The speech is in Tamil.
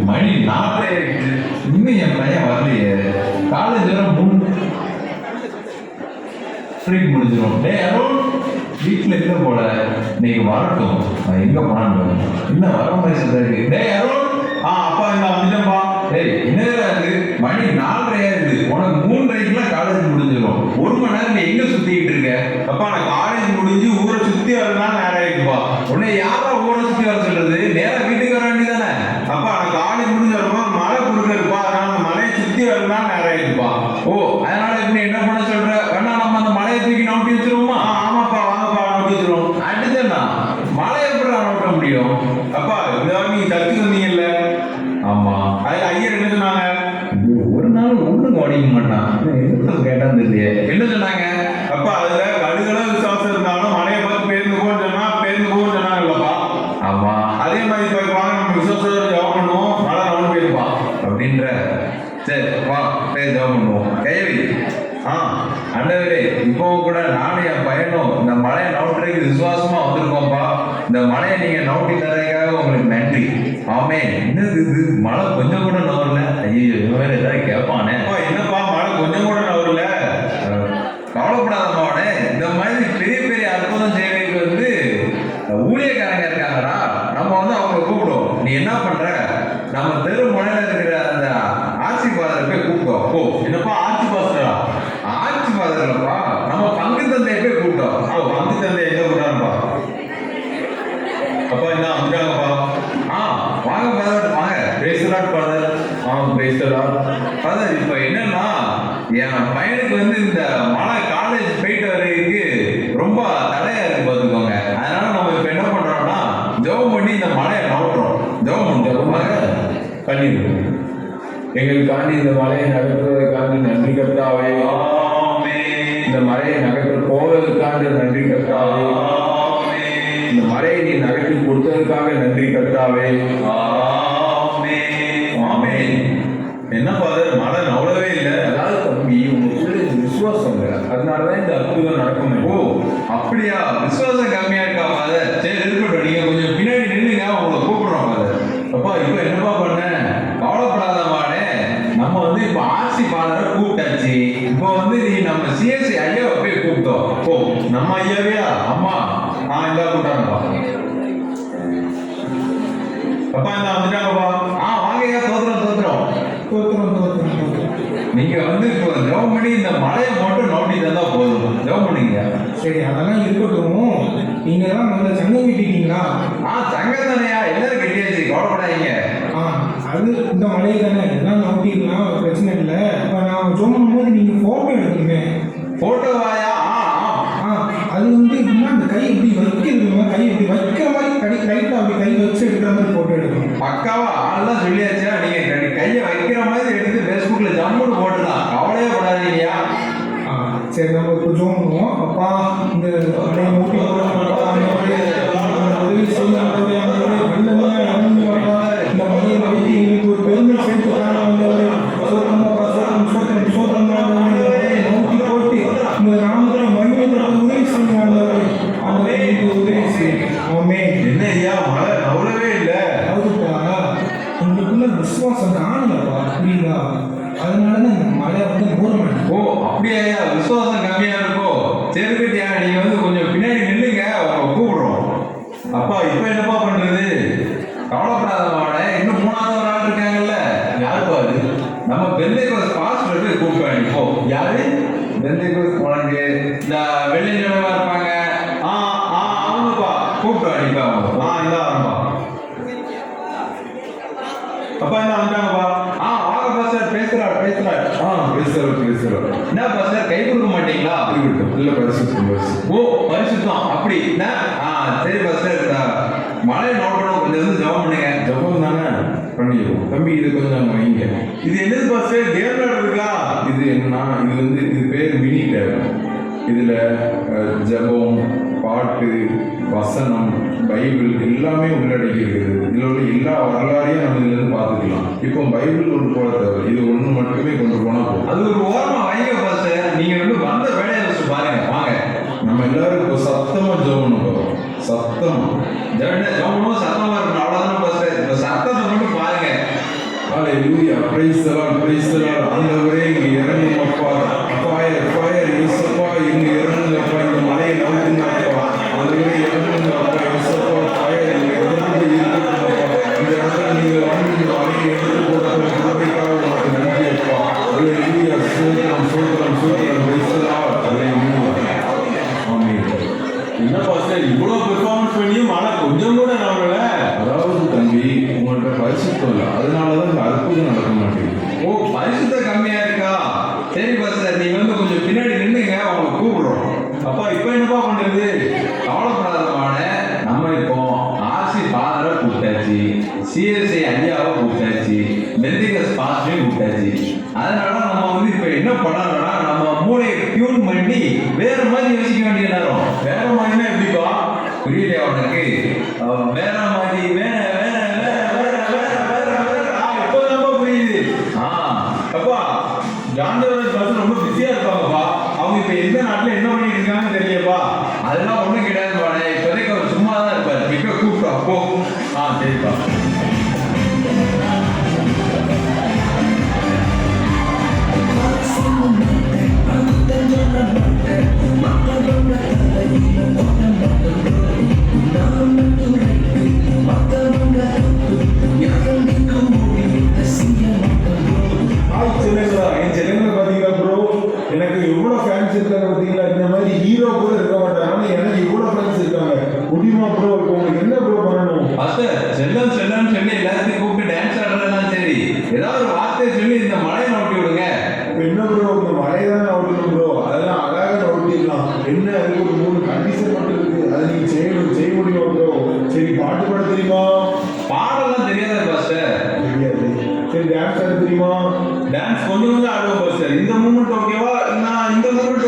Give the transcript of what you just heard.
மணி 4 ஆயிடுச்சு, இன்னும் என் பையன் வரலையே. காலேஜ் வர 3 ஃப்ரீக் முடிஞ்சிடும். டே அருண், வீட்டில் இல்லை போல, நீங்க வரட்டும், நான் எங்க போனான்னு இன்னும் வர மாதிரி சொல்றாரு. டே அருண், அப்பா என்ன வந்துட்டேன்ப்பா. டேய் என்னடா அது, மணி 4 ஆயிடுது, உனக்கு 3:30க்குலாம் காலேஜ் முடிஞ்சிடும். 1 மணி நேரம் நீ எங்க சுத்திக்கிட்டு இருக்க? அப்பா நான் காலேஜ் முடிஞ்சு ஊரை சுத்தி வரலாம் நேரம் ஆயிடுப்பா. உன்னை யாரா ஊரை சுத்தி வர சொல்றது? நேரம் வீட்டுக்கு வர வேண்டியதானே? அப்பா நான் காலேஜ் முடிஞ்சு வரும்போது மழை கொடுக்குறதுப்பா, அதனால மலையை சுத்தி வரலாம் நேரம் ஆயிடுப்பா. ஓ, அதனால இப்ப என்ன பண்ண சொல்ற? வேணா நம்ம அந்த மலையை தூக்கி நோட்டி வச்சிருவோமா? ஆமாப்பா வாங்கப்பா நோட்டி வச்சிருவோம். அடுத்தா மலை எப்படி நோட்ட முடியும்? அப்பா இந்த நீங்க கத்துக்கு வந்தீங்கல்ல, ஆமா, அதுல ஐயர் என்ன சொன்னாங்க? ஒரு நாள் ஒண்ணும் கவனிக்க மாட்டான், கேட்டான்னு தெரியலையே. என்ன சொன்னாங்க? அப்பா அதுல கடுகளவு விசுவாசம் இருந்தாலும் மலையை பார்த்து பேருந்து போன்னு சொன்னா பேருந்து போன்னு சொன்னாங்கல்லப்பா. ஆமா, அதே மாதிரி இப்ப வாங்க நம்ம விசுவாசத்தோட ஜெபம் பண்ணுவோம், மழை நவனு போயிருப்பா அப்படின்ற. சரி வா, போய் ஜெபம் பண்ணுவோம். கையவி, ஆண்டவரே, இப்போ கூட நானும் என் பையனும் இந்த மலையை நவுட்டுறதுக்கு விசுவாசமா வந்திருக்கோம்ப்பா. இந்த மலையை நீங்க நவுட்டி தரதுக்காக உங்களுக்கு நன்றி. ஆமே. என்னது இது, மழை கொஞ்சம் கூட நவரல? ஐயோ, இந்த மாதிரி ஏதாவது கேட்பானே. என்னப்பா மழை கொஞ்சம் கூட நவரல? கவலைப்படாதமாவனே, இந்த மாதிரி பெரிய பெரிய அற்புதம் செய்வதற்கு வந்து ஊழியக்காரங்க இருக்காங்கடா. நம்ம வந்து அவங்களை கூப்பிடுவோம். நீ என்ன பண்ற, நம்ம தெரு முனையில இருக்கிற அந்த ஆட்சிபாதரை போய் கூப்பிட்டோம். ஓ என்னப்பா ஆட்சி பாஸ்டரா? ஆட்சிபாதர்லப்பா, நம்ம பங்கு தந்தையை போய் கூப்பிட்டோம். பங்கு தந்தை எங்க கூட்டாருப்பா? அப்பா என்ன வந்துட்டாங்கப்பா. வாங்க ஃபாதர், வாங்க. பேசுறாட் ஃபாதர். பேசுறா ஃபாதர், இப்போ என்னன்னா என் பையனுக்கு வந்து இந்த மழை காலேஜ் போயிட்டு வர்றதுக்கு ரொம்ப தடையா இருக்கு பார்த்துக்கோங்க. அதனால நம்ம இப்போ என்ன பண்றோம்னா ஜெபம் பண்ணி இந்த மழையை நவுட்டுறோம். ஜெபம் பண்ணிடுவோம். எங்களுக்காண்டி இந்த மலையை நகர்த்துவதற்காண்டி நன்றி கர்த்தாவே. இந்த மலையை நகர்த்த போவதற்காண்டி நன்றி கர்த்தாவே. இந்த மலையை நீ நகர்த்தி கொடுத்ததற்காக நன்றி கர்த்தாவே. என்ன ஃபாதர் மழை நவளவே இல்லை? அதாவது தம்பி, உங்களுக்குள்ள விசுவாசம் இல்லை, அதனாலதான் இந்த அற்புதம் நடக்கும். ஓ அப்படியா, விசுவாசம் கம்மியா இருக்கா ஃபாதர்? சரி இருக்கட்டும், நீங்க கொஞ்சம் பின்னாடி நின்னுங்க, உங்களை கூப்பிடுறோம் ஃபாதர். அப்பா இப்போ என்னப்பா பண்ண? கவலைப்படாதமானே, நம்ம வந்து இப்போ ஆர்சி பாலரை கூப்பிட்டாச்சு. இப்போ வந்து நீ நம்ம சிஎஸ்சி ஐயாவை போய் கூப்பிட்டோம். ஓ நம்ம ஐயாவையா? அம்மா, இந்த கூட்டாங்கப்பா. அப்பா இந்த வந்துட்டாங்கப்பா. வாங்கய்யா, தோத்துறோம். நீங்க வந்து இப்போ ஜெபம் பண்ணி இந்த மலையை மட்டும் நோண்டி தந்தா போதும். ஜெபம் பண்ணீங்க. சரி, அதெல்லாம் இருக்கட்டும். நீங்க தான் முதல்ல சங்கம் கட்டிட்டீங்களா? சங்கம் தானையா, எல்லாரும் கட்டியாச்சு, கவலைப்படாதீங்க. அது இந்த மலையை தானே, எல்லாம் நோட்டிக்கலாம், பிரச்சனை இல்லை. இப்போ நான் சொல்லும் போது நீங்க போட்டோ எடுக்கணுமே. போட்டோவாயா? அது வந்து எப்படின்னா அந்த கை எப்படி வைக்கிறது, கை எப்படி வைக்கிற மாதிரி கைட்டா அப்படி கை வச்சு எடுக்கிற மாதிரி போட்டோ எடுக்கணும். பக்காவா ஆள்லாம் சொல்லியாச்சா? நீங்க கையை வைக்கிற மாதிரி எடுத்து ஃபேஸ்புக்ல ஜம்முன்னு போட்டுலாம், கவலையே படாதீங்கயா. சரி, நம்ம இப்போ ஜோம் பண்ணுவோம். அப்பா, இந்த மலையை நோட்டி உதவி செய்ய இந்த மலையை வைத்து எங்களுக்கு ஒரு பெருமை சேர்த்து நோட்டி போட்டு இந்த நாமத்துல மகிழ்ச்சி உதவி செய்ய உதவி செய்யும். என்ன ஐயா, மழை நவளவே இல்லை? அதுப்பா, உங்களுக்குள்ள விசுவாசம் காணலப்பா, புரியுதா? அதனாலதான் இந்த மழை வந்து மூலமாட்டேன். ஓ அப்படியா, விசுவாசம் கம்மியா இருக்கோ? சரி கட்டியா, நீங்க வந்து கொஞ்சம் பின்னாடி நில்லுங்க, உங்களை கூப்பிடுறோம். அப்பா இப்போ என்னப்பா பண்றது? கவலைப்படாதவாட, இன்னும் 3வது ஒரு ஆள் இருக்காங்கல்ல. யாருப்பா அது? நம்ம பெந்தைகோஸ் பாஸ்டர் போய் கூப்பிட்டு இப்போ. யாரு? பெந்தைகோஸ் உனக்கு இந்த வெள்ளை நிலவா இருப்பாங்க. அவங்கப்பா கூப்பிட்டு அடிப்பா. இந்த ஆரம்பா. அப்பா என்ன வந்துட்டாங்கப்பா. வாங்க பாஸ்டர், பேசுறாரு. பேசுறோம். என்ன பாஸ்டர், கை கொடுக்க மாட்டீங்களா? இல்ல பரிசுத்தம். ஓ பரிசுத்தம், அப்படி என்ன? சரி பாஸ்டர், மழை நோட்டணும், கொஞ்சம் வந்து ஜெபம் பண்ணுங்க. ஜபம் தானே பண்ணிடுவோம். தம்பி இது கொஞ்சம் வைங்க. இது என்னது பாஸ்டர்? தேவனாடு இருக்கா? இது என்னன்னா, இது வந்து இது பேர் மினி டேப். இதுல ஜபம், பாட்டு, வசனம், பைபிள் எல்லாமே உள்ளடக்கி இருக்குது. இதுல உள்ள எல்லா வரலாறையும் நம்ம இதுல இருந்து பார்த்துக்கலாம். இப்போ பைபிள் கொண்டு போக தேவை, இது ஒண்ணு மட்டுமே கொண்டு போனா போதும். அது ஒரு ஓரமா வைங்க பாஸ்டர். நீங்க வந்து வந்த வேலையை வச்சு பாருங்க. வாங்க, நம்ம எல்லாரும் இப்போ சத்தமா ஜெபம் போறோம். சத்தமா ஜெபம் சத்தமா இருக்கணும், அவ்வளவுதான் பாஸ்டர். இப்ப சத்தத்தை மட்டும் பாருங்க. கூப்பிட்டாச்சு, சிஎஸ்ஐ ஐயாவை கூப்பிட்டாச்சு, மெல்லிகஸ் பாஸ்டையும் கூப்பிட்டாச்சு. அதனால நம்ம வந்து இப்ப என்ன பண்ணணும்னா நம்ம மூளையை டியூன் பண்ணி வேற மாதிரி யோசிக்க வேண்டிய நேரம். வேற மாதிரினா எப்படிப்பா? புரியலையா உனக்கு? வேற மாதிரி வேற வேற வேற வேற வேற வேற வேற இப்பதான் புரியுது. அப்பா ஜான்டவர் பஸ் ரொம்ப பிஸியா இருப்பாங்கப்பா. அவங்க இப்ப எந்த நாட்டுல என்ன பண்ணிட்டு இருக்காங்கன்னு தெரியலப்பா. அதெல்லாம் ஒண்ணும் கிடையாது பாடே. இப்போதைக்கு அவர் சும்மா தான் இருப்பார். மிக்க கூப்பிட்டோம் அப்போ. சரிப்பா. என் செல்லுங்களை பாத்தீங்களா ப்ரோ? எனக்கு எவ்வளவு ஃபேன்ஸ் இருக்காங்க பாத்தீங்களா? இந்த மாதிரி ஹீரோ கூட இருக்க மாட்டாங்க, ஆனா எனக்கு இவ்வளவு ஃபேன்ஸ் இருக்காங்க. முடியுமா ப்ரோ? உங்களுக்கு என்ன ப்ரோ பண்ணணும்? பாஸ்டர், செல்லம் செல்லம்னு சொல்லி எல்லாத்தையும் கூப்பிட்டு டான்ஸ் ஆடுறதெல்லாம் சரி, ஏதாவது ஒரு வார்த்தையை சொல்லி இந்த மழையை நோட்டி விடுங்க. இப்ப என்ன ப்ரோ, இந்த மழையை தானே அவுட்டணும் ப்ரோ. அதெல்லாம் அழகாக நோட்டிடலாம். என்ன அதுக்கு ஒரு 3 கண்டிஷன் மட்டும் இருக்கு, அதை நீங்க செய்ய முடியுமா ப்ரோ? சரி, பாட்டு பாட தெரியுமா? பாடலாம் தெரியாத பாஸ்டர். தெரியாது. சரி, டான்ஸ் ஆட தெரியுமா? டான்ஸ் கொஞ்சம் கொஞ்சம் ஆடுவோம் பாஸ்டர். இந்த மூமெண்ட் ஓகேவா? நான் இந்த மூமெண்ட்